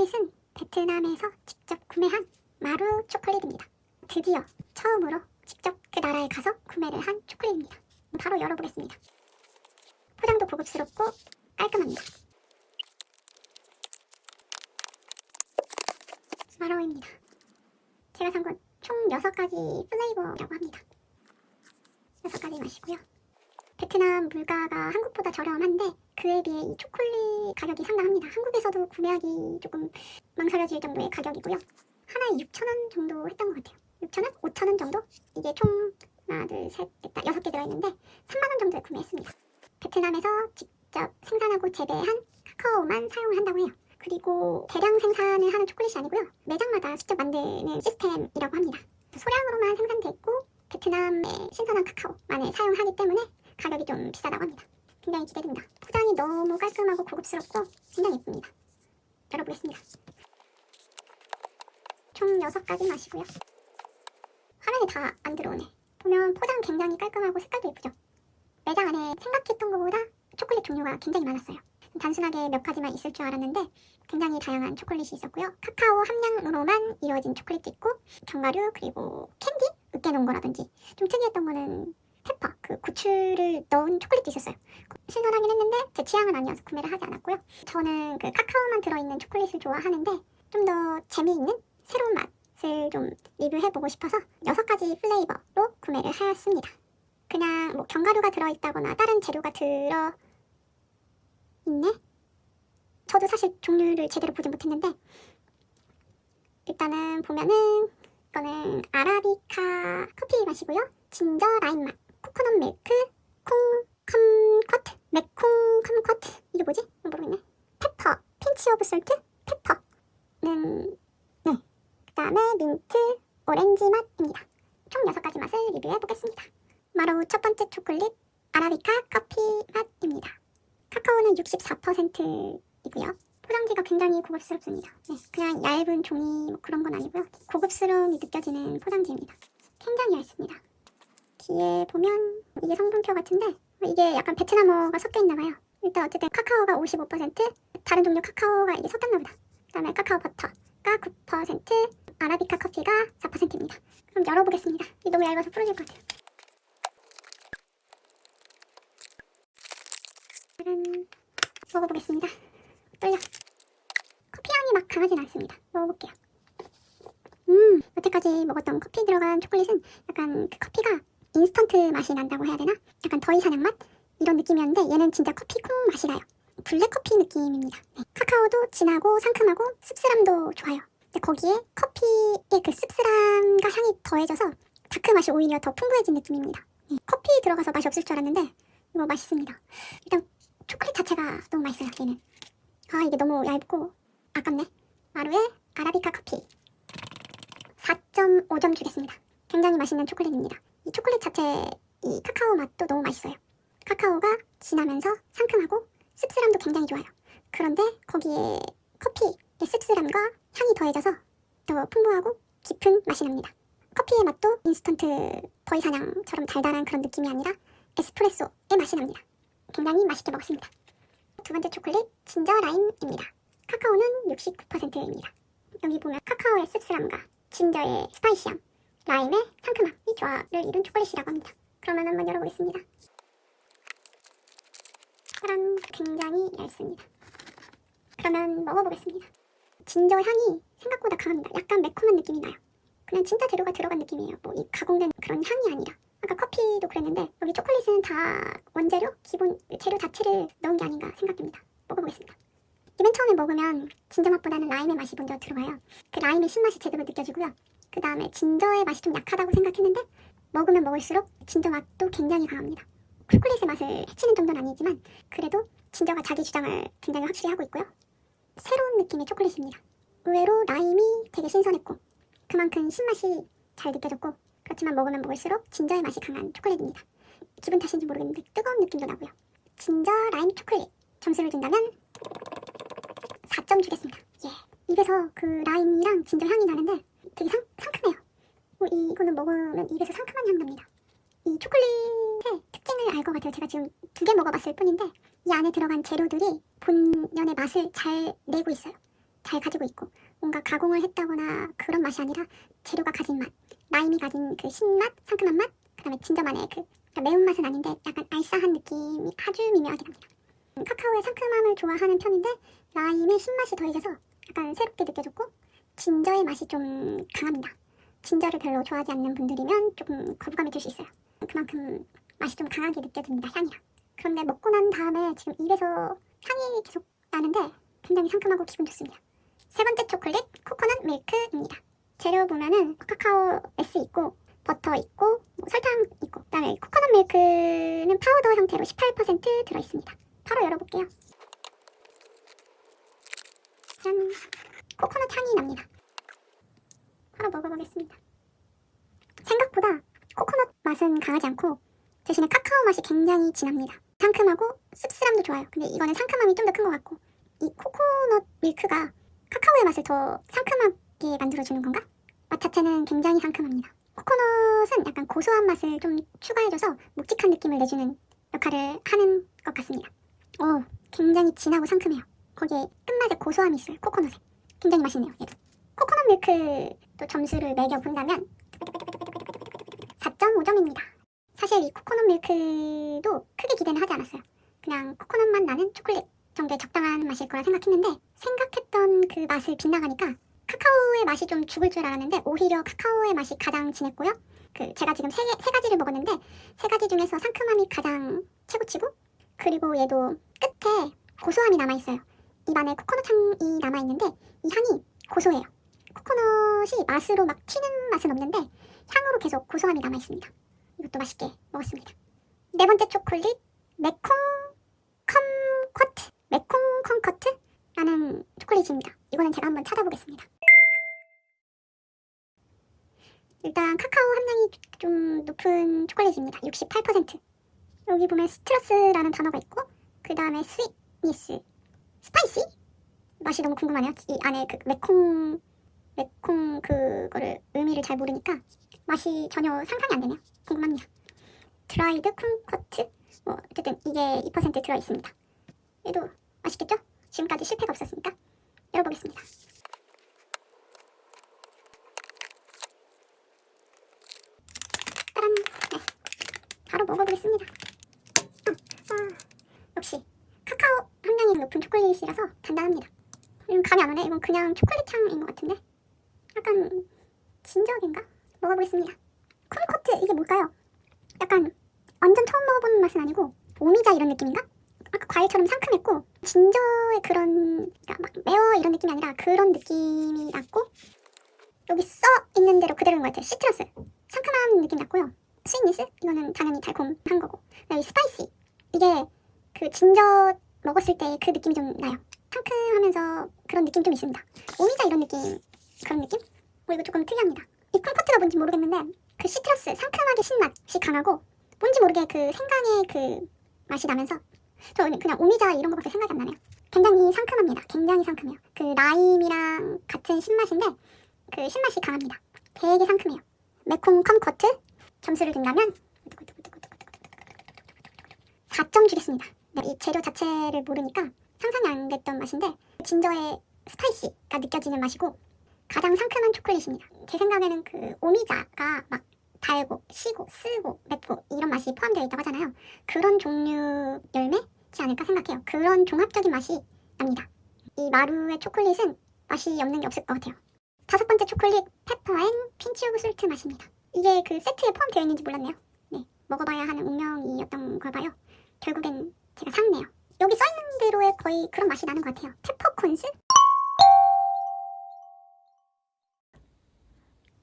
초콜릿은 베트남에서 직접 구매한 마루 초콜릿입니다. 드디어 처음으로 직접 그 나라에 가서 구매를 한 초콜릿입니다. 바로 열어보겠습니다. 포장도 고급스럽고 깔끔합니다. 마루입니다. 제가 산 건 총 6가지 플레이버라고 합니다. 6가지 맛이고요. 베트남 물가가 한국보다 저렴한데 그에 비해 이 초콜릿 가격이 상당합니다. 한국에서도 구매하기 조금 망설여질 정도의 가격이고요. 하나에 6,000원 정도 했던 것 같아요. 6,000원? 5,000원 정도? 이게 총 하나, 둘, 셋, 넷, 6개 들어있는데 3만원 정도에 구매했습니다. 베트남에서 직접 생산하고 재배한 카카오만 사용을 한다고 해요. 그리고 대량 생산을 하는 초콜릿이 아니고요. 매장마다 직접 만드는 시스템이라고 합니다. 소량으로만 생산돼 있고 베트남의 신선한 카카오만을 사용하기 때문에 가격이 좀 비싸다고 합니다. 굉장히 기대됩니다. 포장이 너무 깔끔하고 고급스럽고 굉장히 예쁩니다. 열어보겠습니다. 총 6가지 맛이고요. 화면에 다 안 들어오네. 보면 포장 굉장히 깔끔하고 색깔도 예쁘죠. 매장 안에 생각했던 것보다 초콜릿 종류가 굉장히 많았어요. 단순하게 몇 가지만 있을 줄 알았는데 굉장히 다양한 초콜릿이 있었고요. 카카오 함량으로만 이루어진 초콜릿도 있고 견과류 그리고 캔디? 으깨놓은 거라든지 좀 특이했던 거는 페퍼, 그 고추를 넣은 초콜릿도 있었어요. 신선하긴 했는데 제 취향은 아니어서 구매를 하지 않았고요. 저는 그 카카오만 들어있는 초콜릿을 좋아하는데 좀 더 재미있는 새로운 맛을 좀 리뷰해보고 싶어서 6가지 플레이버로 구매를 하였습니다. 그냥 뭐 견과류가 들어있다거나 다른 재료가 들어있네? 저도 사실 종류를 제대로 보지 못했는데 일단은 보면은 이거는 아라비카 커피 맛이고요. 진저 라임 맛, 코코넛 밀크, 콩 컴쿼트, 매콩 컴쿼트, 이게 뭐지? 모르겠네. 페퍼, 핀치 오브 솔트, 페퍼는 네. 그 다음에 민트, 오렌지 맛입니다. 총 6가지 맛을 리뷰해보겠습니다. 바로 첫 번째 초콜릿, 아라비카 커피 맛입니다. 카카오는 64%이고요. 포장지가 굉장히 고급스럽습니다. 네, 그냥 얇은 종이 뭐 그런 건 아니고요. 고급스러움이 느껴지는 포장지입니다. 굉장히 얇습니다. 뒤에 보면 이게 성분표 같은데 이게 약간 베트남어가 섞여있나 봐요. 일단 어쨌든 카카오가 55%, 다른 종류 카카오가 이게 섞였나 보다. 그 다음에 카카오 버터가 9%, 아라비카 커피가 4%입니다. 그럼 열어보겠습니다. 이게 너무 얇아서 부러질 것 같아요. 먹어보겠습니다. 떨려. 커피 향이 막 강하진 않습니다. 먹어볼게요. 여태까지 먹었던 커피 들어간 초콜릿은 약간 그 커피가 인스턴트 맛이 난다고 해야 되나? 약간 더위사냥 맛? 이런 느낌이었는데 얘는 진짜 커피 콩 맛이 나요. 블랙커피 느낌입니다. 네. 카카오도 진하고 상큼하고 씁쓸함도 좋아요. 근데 거기에 커피의 그 씁쓸함과 향이 더해져서 다크 맛이 오히려 더 풍부해진 느낌입니다. 네. 커피 들어가서 맛이 없을 줄 알았는데 이거 맛있습니다. 일단 초콜릿 자체가 너무 맛있어요. 얘는 이게 너무 얇고 아깝네. 마루의 아라비카 커피 4.5점 주겠습니다. 굉장히 맛있는 초콜릿입니다. 이 초콜릿 자체 이 카카오 맛도 너무 맛있어요. 카카오가 진하면서 상큼하고 씁쓸함도 굉장히 좋아요. 그런데 거기에 커피의 씁쓸함과 향이 더해져서 더 풍부하고 깊은 맛이 납니다. 커피의 맛도 인스턴트 더위사냥처럼 달달한 그런 느낌이 아니라 에스프레소의 맛이 납니다. 굉장히 맛있게 먹었습니다. 두 번째 초콜릿 진저 라임입니다. 카카오는 69%입니다. 여기 보면 카카오의 씁쓸함과 진저의 스파이시함, 라임의 상큼함, 이 조화를 이룬 초콜릿이라고 합니다. 그러면 한번 열어보겠습니다. 짜란, 굉장히 얇습니다. 그러면 먹어보겠습니다. 진저 향이 생각보다 강합니다. 약간 매콤한 느낌이 나요. 그냥 진짜 재료가 들어간 느낌이에요. 뭐 이 가공된 그런 향이 아니라. 아까 커피도 그랬는데 여기 초콜릿은 다 원재료, 기본 재료 자체를 넣은 게 아닌가 생각됩니다. 먹어보겠습니다. 맨 처음에 먹으면 진저 맛보다는 라임의 맛이 먼저 들어가요. 그 라임의 신맛이 제대로 느껴지고요. 그 다음에 진저의 맛이 좀 약하다고 생각했는데 먹으면 먹을수록 진저 맛도 굉장히 강합니다. 초콜릿의 맛을 해치는 정도는 아니지만 그래도 진저가 자기 주장을 굉장히 확실히 하고 있고요. 새로운 느낌의 초콜릿입니다. 의외로 라임이 되게 신선했고 그만큼 신맛이 잘 느껴졌고 그렇지만 먹으면 먹을수록 진저의 맛이 강한 초콜릿입니다. 기분 탓인지 모르겠는데 뜨거운 느낌도 나고요. 진저 라임 초콜릿 점수를 준다면 4점 주겠습니다. 예. 입에서 그 라임이랑 진저 향이 나는데 되게 상큼해요. 이거는 먹으면 입에서 상큼한 향 납니다. 이 초콜릿의 특징을 알 것 같아요. 제가 지금 2개 먹어봤을 뿐인데 이 안에 들어간 재료들이 본연의 맛을 잘 내고 있어요. 잘 가지고 있고 뭔가 가공을 했다거나 그런 맛이 아니라 재료가 가진 맛, 라임이 가진 그 신맛, 상큼한 맛, 그 다음에 진저만의 그 매운맛은 아닌데 약간 알싸한 느낌이 아주 미묘하게 납니다. 카카오의 상큼함을 좋아하는 편인데 라임의 신맛이 더해져서 약간 새롭게 느껴졌고 진저의 맛이 좀 강합니다. 진저를 별로 좋아하지 않는 분들이면 조금 거부감이 들 수 있어요. 그만큼 맛이 좀 강하게 느껴집니다, 향이랑. 그런데 먹고 난 다음에 지금 입에서 향이 계속 나는데 굉장히 상큼하고 기분 좋습니다. 세 번째 초콜릿, 코코넛 밀크입니다. 재료 보면은 카카오 S 있고 버터 있고 뭐 설탕 있고 그다음에 코코넛 밀크는 파우더 형태로 18% 들어있습니다. 바로 열어볼게요. 짠! 코코넛 향이 납니다. 바로 먹어보겠습니다. 생각보다 코코넛 맛은 강하지 않고 대신에 카카오 맛이 굉장히 진합니다. 상큼하고 씁쓸함도 좋아요. 근데 이거는 상큼함이 좀 더 큰 것 같고 이 코코넛 밀크가 카카오의 맛을 더 상큼하게 만들어주는 건가? 맛 자체는 굉장히 상큼합니다. 코코넛은 약간 고소한 맛을 좀 추가해줘서 묵직한 느낌을 내주는 역할을 하는 것 같습니다. 굉장히 진하고 상큼해요. 거기에 끝맛에 고소함이 있어요. 코코넛에. 굉장히 맛있네요. 얘도. 코코넛 밀크 또 점수를 매겨본다면 4.5점입니다. 사실 이 코코넛 밀크도 크게 기대는 하지 않았어요. 그냥 코코넛만 나는 초콜릿 정도의 적당한 맛일 거라 생각했는데 생각했던 그 맛을 빗나가니까 카카오의 맛이 좀 죽을 줄 알았는데 오히려 카카오의 맛이 가장 진했고요. 제가 지금 세 가지를 먹었는데 세 가지 중에서 상큼함이 가장 최고치고 그리고 얘도 끝에 고소함이 남아있어요. 입안에 코코넛 향이 남아있는데 이 향이 고소해요. 코코넛이 맛으로 막 튀는 맛은 없는데 향으로 계속 고소함이 남아있습니다. 이것도 맛있게 먹었습니다. 네 번째 초콜릿 메콩 컴커트 메콩 컴커트라는 초콜릿입니다. 이거는 제가 한번 찾아보겠습니다. 일단 카카오 함량이 좀 높은 초콜릿입니다. 68%. 여기 보면 스트러스라는 단어가 있고 그 다음에 스윗니스, 스파이시? 맛이 너무 궁금하네요. 이 안에 그 메콩 그거를 의미를 잘 모르니까 맛이 전혀 상상이 안 되네요. 궁금합니다. 드라이드 콩커트 뭐 어쨌든 이게 2% 들어있습니다. 얘도 맛있겠죠? 지금까지 실패가 없었으니까 열어보겠습니다. 따란! 네, 바로 먹어보겠습니다. 역시 카카오 함량이 높은 초콜릿이라서 단단합니다. 이건 감이 안 오네. 이건 그냥 초콜릿 향인 것 같은데 약간 진저인가? 먹어보겠습니다. 콩커트 이게 뭘까요? 약간 완전 처음 먹어보는 맛은 아니고 오미자 이런 느낌인가? 아까 과일처럼 상큼했고 진저의 그런 그러니까 막 매워 이런 느낌이 아니라 그런 느낌이 났고 여기 써 있는 대로 그대로인 것 같아요. 시트러스 상큼한 느낌 났고요. 스윗니스 이거는 당연히 달콤한 거고 여기 스파이시 이게 그 진저 먹었을 때 그 느낌이 좀 나요. 상큼하면서 그런 느낌 좀 있습니다. 오미자 이런 느낌 그런 느낌? 이거 조금 특이합니다. 이 콩커트가 뭔지 모르겠는데 그 시트러스 상큼하게 신맛이 강하고 뭔지 모르게 그 생강의 그 맛이 나면서 저는 그냥 오미자 이런 거밖에 생각이 안 나네요. 굉장히 상큼합니다. 굉장히 상큼해요. 그 라임이랑 같은 신맛인데 그 신맛이 강합니다. 되게 상큼해요. 메콩 컴커트 점수를 준다면 4점 주겠습니다. 이 재료 자체를 모르니까 상상이 안 됐던 맛인데 진저의 스파이시가 느껴지는 맛이고 가장 상큼한 초콜릿입니다. 제 생각에는 그 오미자가 막 달고 시고 쓰고 맵고 이런 맛이 포함되어 있다고 하잖아요. 그런 종류 열매지 않을까 생각해요. 그런 종합적인 맛이 납니다. 이 마루의 초콜릿은 맛이 없는 게 없을 것 같아요. 다섯 번째 초콜릿 페퍼 앤 핀치 오브 솔트 맛입니다. 이게 그 세트에 포함되어 있는지 몰랐네요. 네, 먹어봐야 하는 운명이었던 걸 봐요. 결국엔 제가 샀네요. 여기 써있는 대로의 거의 그런 맛이 나는 것 같아요. 페퍼콘스?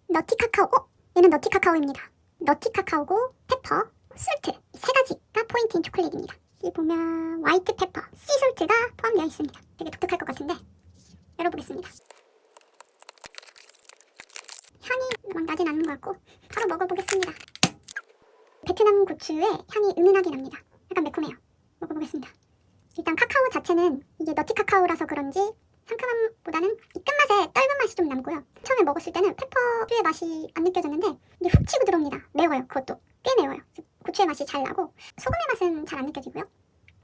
너티 카카오? 얘는 너티 카카오입니다. 너티 카카오고 페퍼, 솔트 세 가지가 포인트인 초콜릿입니다. 여기 보면 화이트 페퍼, 씨솔트가 포함되어 있습니다. 되게 독특할 것 같은데 열어보겠습니다. 향이 막 나진 않는 것 같고 바로 먹어보겠습니다. 베트남 고추의 향이 은은하게 납니다. 약간 매콤해요. 먹어보겠습니다. 일단 카카오 자체는 이게 너티 카카오라서 그런지 상큼함보다는 이 끝맛에 떫은 맛이 좀 남고요. 처음에 먹었을 때는 페퍼의 맛이 안 느껴졌는데 이게 훅 치고 들어옵니다. 매워요. 그것도 꽤 매워요. 고추의 맛이 잘 나고 소금의 맛은 잘 안 느껴지고요.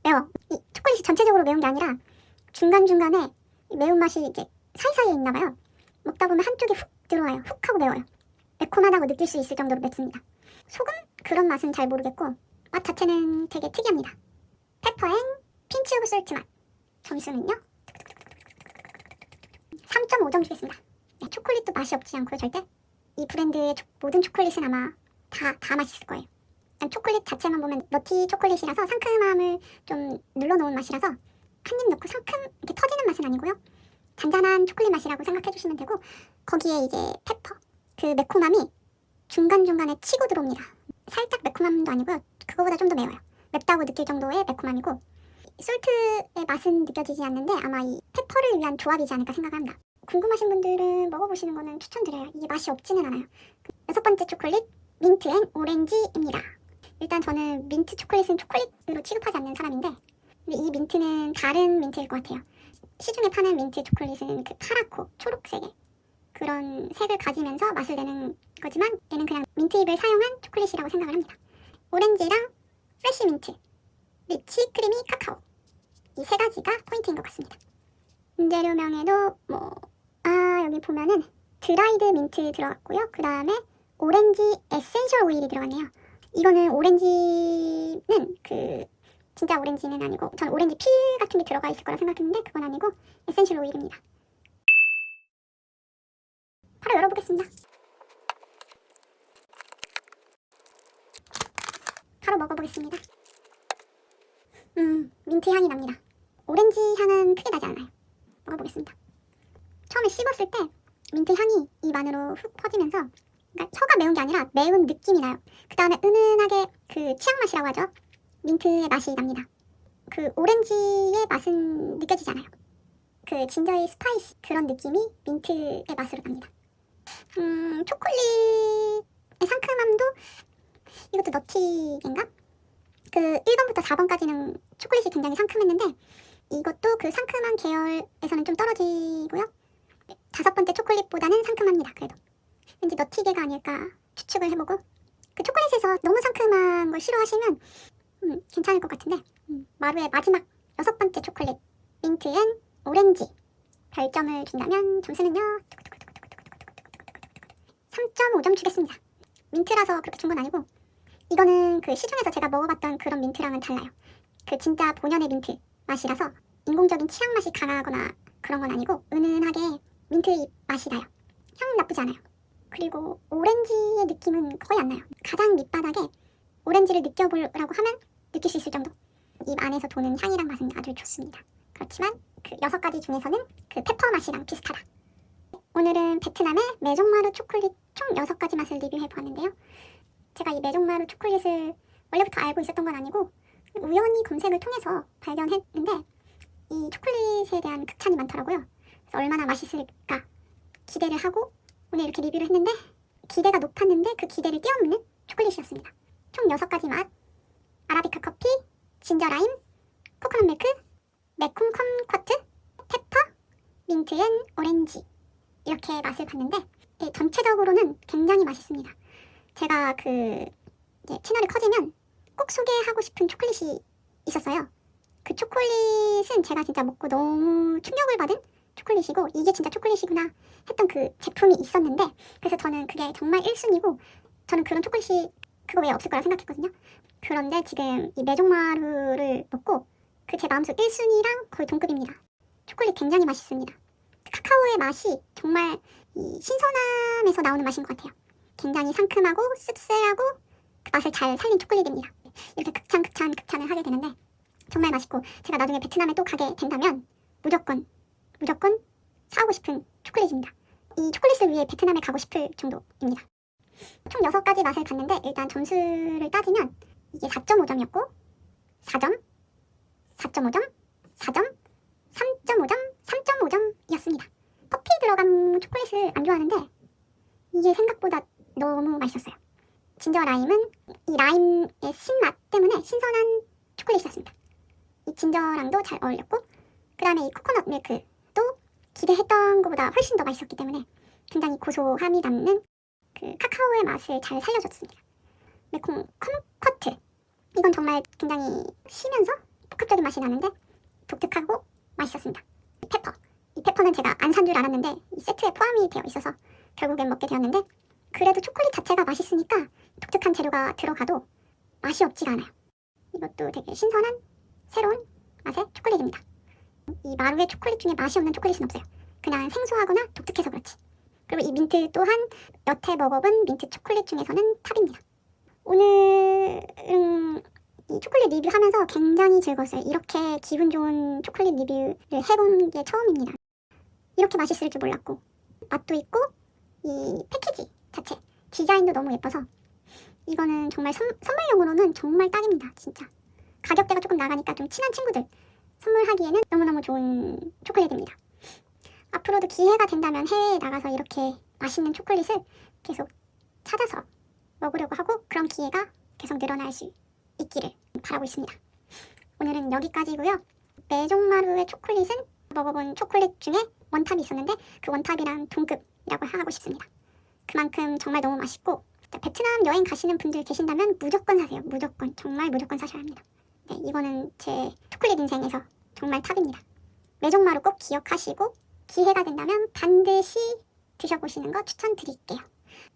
매워. 이 초콜릿이 전체적으로 매운 게 아니라 중간중간에 이 매운맛이 이제 사이사이에 있나봐요. 먹다 보면 한쪽이 훅 들어와요. 훅 하고 매워요. 매콤하다고 느낄 수 있을 정도로 맵습니다. 소금? 그런 맛은 잘 모르겠고 맛 자체는 되게 특이합니다. 페퍼 앤 핀치 오브 솔트 맛. 점수는요? 3.5점 주겠습니다. 네, 초콜릿도 맛이 없지 않고요, 절대. 이 브랜드의 모든 초콜릿은 아마 다 맛있을 거예요. 일단 초콜릿 자체만 보면 너티 초콜릿이라서 상큼함을 좀 눌러놓은 맛이라서 한 입 넣고 상큼 이렇게 터지는 맛은 아니고요. 잔잔한 초콜릿 맛이라고 생각해주시면 되고 거기에 이제 페퍼, 그 매콤함이 중간중간에 치고 들어옵니다. 살짝 매콤함도 아니고요. 그거보다 좀 더 매워요. 맵다고 느낄 정도의 매콤함이고 솔트의 맛은 느껴지지 않는데 아마 이 페퍼를 위한 조합이지 않을까 생각합니다. 궁금하신 분들은 먹어보시는 거는 추천드려요. 이게 맛이 없지는 않아요. 6번째 초콜릿 민트 앤 오렌지입니다. 일단 저는 민트 초콜릿은 초콜릿으로 취급하지 않는 사람인데 근데 이 민트는 다른 민트일 것 같아요. 시중에 파는 민트 초콜릿은 그 파랗고 초록색의 그런 색을 가지면서 맛을 내는 거지만 얘는 그냥 민트잎을 사용한 초콜릿이라고 생각을 합니다. 오렌지랑 프레쉬 민트, 리치 크리미 카카오 이 세 가지가 포인트인 것 같습니다. 원재료명에도 여기 보면은 드라이드 민트 들어갔고요. 그 다음에 오렌지 에센셜 오일이 들어갔네요. 이거는 오렌지는 진짜 오렌지는 아니고 전 오렌지 필 같은 게 들어가 있을 거라 생각했는데 그건 아니고 에센셜 오일입니다. 바로 열어보겠습니다. 바로 먹어보겠습니다. 민트 향이 납니다. 오렌지 향은 크게 나지 않아요. 먹어보겠습니다. 처음에 씹었을 때 민트 향이 입 안으로 훅 퍼지면서 그러니까 혀가 매운 게 아니라 매운 느낌이 나요. 그 다음에 은은하게 그 치약 맛이라고 하죠. 민트의 맛이 납니다. 그 오렌지의 맛은 느껴지지 않아요. 그 진저의 스파이시 그런 느낌이 민트의 맛으로 납니다. 초콜릿의 상큼함도 이것도 너티인가? 그 1번부터 4번까지는 초콜릿이 굉장히 상큼했는데 이것도 그 상큼한 계열에서는 좀 떨어지고요. 5번째 초콜릿보다는 상큼합니다. 그래도 왠지 너티계가 아닐까 추측을 해보고 그 초콜릿에서 너무 상큼한 걸 싫어하시면 괜찮을 것 같은데 마루의 마지막 6번째 초콜릿 민트 앤 오렌지 별점을 준다면 점수는요 3.5점 주겠습니다. 민트라서 그렇게 준 건 아니고 이거는 그 시중에서 제가 먹어봤던 그런 민트랑은 달라요. 그 진짜 본연의 민트 맛이라서 인공적인 치약 맛이 강하거나 그런 건 아니고 은은하게 민트잎 맛이 나요. 향은 나쁘지 않아요. 그리고 오렌지의 느낌은 거의 안 나요. 가장 밑바닥에 오렌지를 느껴보라고 하면 느낄 수 있을 정도. 입 안에서 도는 향이랑 맛은 아주 좋습니다. 그렇지만 그 6가지 중에서는 그 페퍼 맛이랑 비슷하다. 오늘은 베트남의 메종마루 초콜릿 총 6가지 맛을 리뷰해보았는데요. 제가 이 메종마루 초콜릿을 원래부터 알고 있었던 건 아니고 우연히 검색을 통해서 발견했는데 이 초콜릿에 대한 극찬이 많더라고요. 그래서 얼마나 맛있을까 기대를 하고 오늘 이렇게 리뷰를 했는데 기대가 높았는데 그 기대를 뛰어넘는 초콜릿이었습니다. 총 6가지 맛 아라비카 커피, 진저 라임, 코코넛 밀크, 매콤 컴쿼트, 페퍼, 민트 앤 오렌지 이렇게 맛을 봤는데 전체적으로는 굉장히 맛있습니다. 제가 채널이 커지면 꼭 소개하고 싶은 초콜릿이 있었어요. 그 초콜릿은 제가 진짜 먹고 너무 충격을 받은 초콜릿이고 이게 진짜 초콜릿이구나 했던 그 제품이 있었는데 그래서 저는 그게 정말 1순위고 저는 그런 초콜릿이 그거 외에 없을 거라 생각했거든요. 그런데 지금 이 메종마루를 먹고 그 제 마음속 1순위랑 거의 동급입니다. 초콜릿 굉장히 맛있습니다. 카카오의 맛이 정말 이 신선함에서 나오는 맛인 것 같아요. 굉장히 상큼하고 씁쓸하고 그 맛을 잘 살린 초콜릿입니다. 이렇게 극찬을 하게 되는데 정말 맛있고 제가 나중에 베트남에 또 가게 된다면 무조건 사오고 싶은 초콜릿입니다. 이 초콜릿을 위해 베트남에 가고 싶을 정도입니다. 총 6가지 맛을 봤는데 일단 점수를 따지면 이게 4.5점이었고 4점, 4.5점, 4점, 3.5점, 3.5점이었습니다. 커피 들어간 초콜릿을 안 좋아하는데 이게 생각보다 너무 맛있었어요. 진저 라임은 이 라임의 신맛 때문에 신선한 초콜릿이었습니다. 이 진저랑도 잘 어울렸고 그 다음에 이 코코넛 밀크도 기대했던 것보다 훨씬 더 맛있었기 때문에 굉장히 고소함이 남는 그 카카오의 맛을 잘 살려줬습니다. 매콤 컴쿼트 이건 정말 굉장히 시면서 복합적인 맛이 나는데 독특하고 맛있었습니다. 페퍼 이 페퍼는 처음에는 제가 안 산 줄 알았는데 이 세트에 포함이 되어 있어서 결국엔 먹게 되었는데, 그래도 초콜릿 자체가 맛있으니까 독특한 재료가 들어가도 맛이 없지가 않아요. 이것도 되게 신선한 새로운 맛의 초콜릿입니다. 이 마루의 초콜릿 중에 맛이 없는 초콜릿은 없어요. 그냥 생소하거나 독특해서 그렇지. 그리고 이 민트 또한 여태 먹어본 민트 초콜릿 중에서는 탑입니다. 오늘은 이 초콜릿 리뷰하면서 굉장히 즐거웠어요. 이렇게 기분 좋은 초콜릿 리뷰를 해본 게 처음입니다. 이렇게 맛있을 줄 몰랐고, 맛도 있고 이 패키지 자체 디자인도 너무 예뻐서 이거는 정말 선물용으로는 정말 딱입니다. 진짜 가격대가 조금 나가니까 좀 친한 친구들 선물하기에는 너무너무 좋은 초콜릿입니다. 앞으로도 기회가 된다면 해외에 나가서 이렇게 맛있는 초콜릿을 계속 찾아서 먹으려고 하고, 그런 기회가 계속 늘어날 수 있기를 바라고 있습니다. 오늘은 여기까지고요. 메종마루의 초콜릿은 먹어본 초콜릿 중에 원탑이 있었는데 그 원탑이랑 동급이라고 하고 싶습니다. 그만큼 정말 너무 맛있고, 베트남 여행 가시는 분들 계신다면 무조건 사세요. 무조건, 정말 무조건 사셔야 합니다. 네, 이거는 제 초콜릿 인생에서 정말 탑입니다. 메종마루 꼭 기억하시고 기회가 된다면 반드시 드셔보시는 거 추천드릴게요.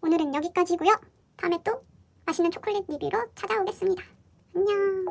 오늘은 여기까지고요. 다음에 또 맛있는 초콜릿 리뷰로 찾아오겠습니다. 안녕.